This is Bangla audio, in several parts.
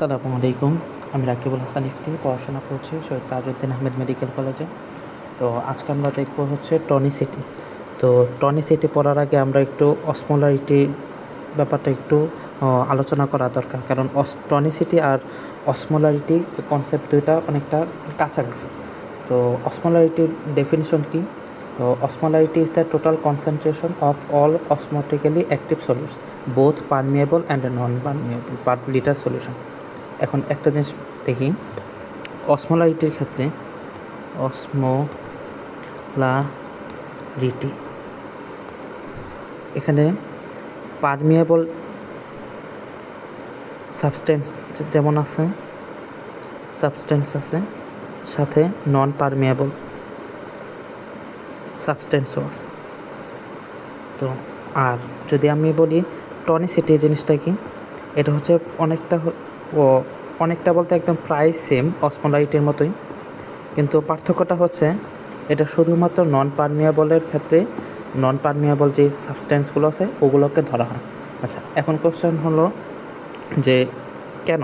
আসসালামু আলাইকুম। আমি রাকিবুল হাসান ইফতি পড়াশোনা করছি শহীদ তাজউদ্দিন আহমেদ মেডিকেল কলেজে। তো আজকে আমরা দেখব হচ্ছে টনিসিটি। তো টনিসিটি পড়ার আগে আমরা একটু অসমোলারিটি ব্যাপারটা একটু আলোচনা করা দরকার, কারণ টনিসিটি আর অসমোলারিটি কনসেপ্ট দুইটা অনেকটা কাছাকাছি। তো অসমোলারিটির ডেফিনিশন কি? তো osmolarity is the total concentration of all osmotically active solids, both permeable and non-permeable, per liter solution. এখন একটা জিনিস দেখি অসমোলারিটির ক্ষেত্রে। অসমোলারিটি এখানে পারমিয়েবল সাবস্টেন্স যেমন আছে, সাবস্টেন্স আছে, সাথে নন পারমিয়েবল সাবস্টেন্সও আছে। তো আর যদি আমি বলি টনিসিটি জিনিসটা কি, এটা হচ্ছে অনেকটা বলতে একদম প্রায় সেম অসমোলারিটির মতোই, কিন্তু পার্থক্যটা হচ্ছে এটা শুধুমাত্র নন পারমিয়েবলের ক্ষেত্রে নন পারমিয়েবল যে সাবস্টেন্সগুলো আছে ওগুলোকে ধরা হয়। আচ্ছা, এখন কোশ্চেন হলো যে কেন?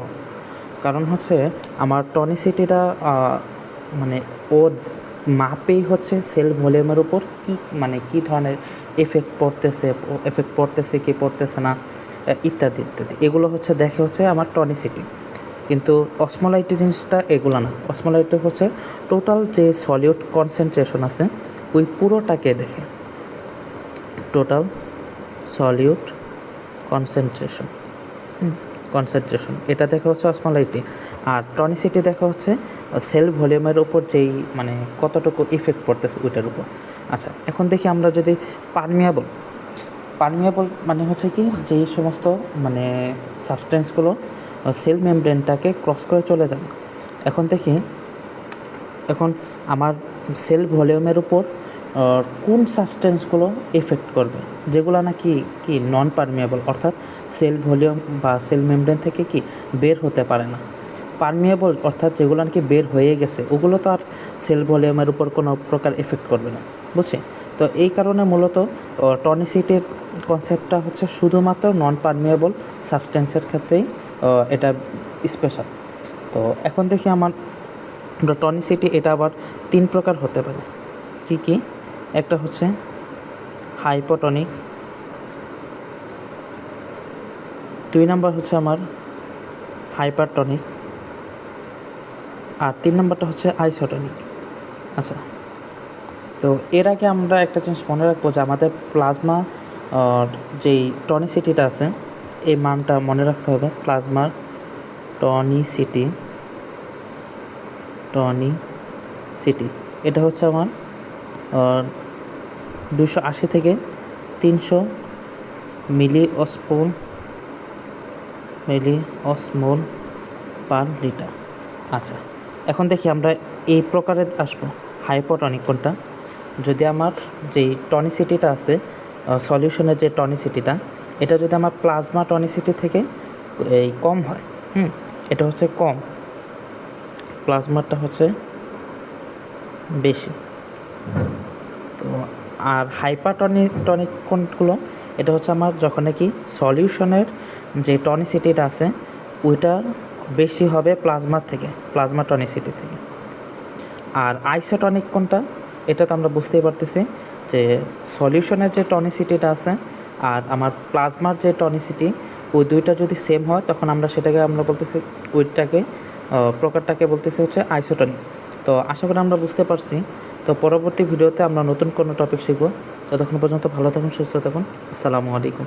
কারণ হচ্ছে আমার টনিসিটিটা মানে ও মাপেই হচ্ছে সেল ভলিউমের উপর কী ধরনের এফেক্ট পড়তেছে কি পড়তেছে না ইত্যাদি ইত্যাদি, এগুলো হচ্ছে দেখে হচ্ছে আমার টনিসিটি। কিন্তু অসমোলারিটি জিনিসটা এগুলো না। অসমোলারিটি হচ্ছে টোটাল যে সলিউট কনসেন্ট্রেশন আছে ওই পুরোটাকে দেখে, টোটাল সলিউট কনসেন্ট্রেশন এটা দেখা হচ্ছে অসমোলারিটি। আর টনিসিটি দেখা হচ্ছে সেল ভলিউমের উপর যেই কতটুকু ইফেক্ট পড়তেছে ওইটার উপর। আচ্ছা, এখন দেখি আমরা যদি পারমিয়েবল হচ্ছে কি, যেই সমস্ত সাবস্টেন্সগুলো সেল মেমব্রেনটাকে ক্রস করে চলে যাবে। এখন দেখি আমার সেল ভলিউমের উপর কোন সাবস্টেন্সগুলো এফেক্ট করবে, যেগুলো নাকি নন পারমিয়েবল, অর্থাৎ সেল ভলিউম বা সেল মেমব্রেন থেকে বের হতে পারে না। পারমিয়েবল অর্থাৎ যেগুলো নাকি বের হয়ে গেছে ওগুলো তো আর সেল ভলিউমের উপর কোনো প্রকার এফেক্ট করবে না, বুঝছি? তো এই কারণে মূলত টনিসিটির কনসেপ্টটা হচ্ছে শুধুমাত্র নন পারমিয়েবল সাবস্টেন্সের ক্ষেত্রেই এটা স্পেশাল। তো এখন দেখি আমার টনিসিটি এটা আবার 3 প্রকার হতে পারে। কি? একটা হচ্ছে হাইপোটনিক, 2 নাম্বার হচ্ছে আমার হাইপারটনিক, আর 3 নাম্বারটা হচ্ছে আইসোটনিক। আচ্ছা, তো এর আগে আমরা একটা জিনিস মনে রাখবো যে আমাদের প্লাজমা যেই টনিসিটিটা আছে এই মানটা মনে রাখতে হবে। প্লাজমার টনিসিটি এটা হচ্ছে আমার 280 থেকে 300 মিলি অসমোল পার লিটার। আচ্ছা, এখন দেখি আমরা এই প্রকারে আসবো। হাইপোটনিক কোনটা? যদি আমার যেই টনিসিটিটা আছে সলিউশনের যে টনিসিটিটা, এটা যদি আমার প্লাজমা টনিসিটি থেকে এই কম হয়, এটা হচ্ছে কম, প্লাজমারটা হচ্ছে বেশি। তো আর হাইপারটনিক কোনগুলো? এটা হচ্ছে আমার যখন নাকি সলিউশনের যে টনিসিটিটা আছে ওইটা বেশি হবে প্লাজমা টনিসিটি থেকে। আর আইসোটনিক কোনটা? এটা তো আমরা বুঝতেই পারতেছি যে সলিউশনের যে টনিসিটিটা আছে আর আমার প্লাজমার যে টনিসিটি ওই দুইটা যদি সেম হয় তখন আমরা বলতেছি প্রকারটাকে বলতেছি হচ্ছে আইসোটনিক। তো আশা করি আমরা বুঝতে পারছি। তো পরবর্তী ভিডিওতে আমরা নতুন কোনো টপিক শিখব। ততক্ষণ পর্যন্ত ভালো থাকুন, সুস্থ থাকুন। আসসালামু আলাইকুম।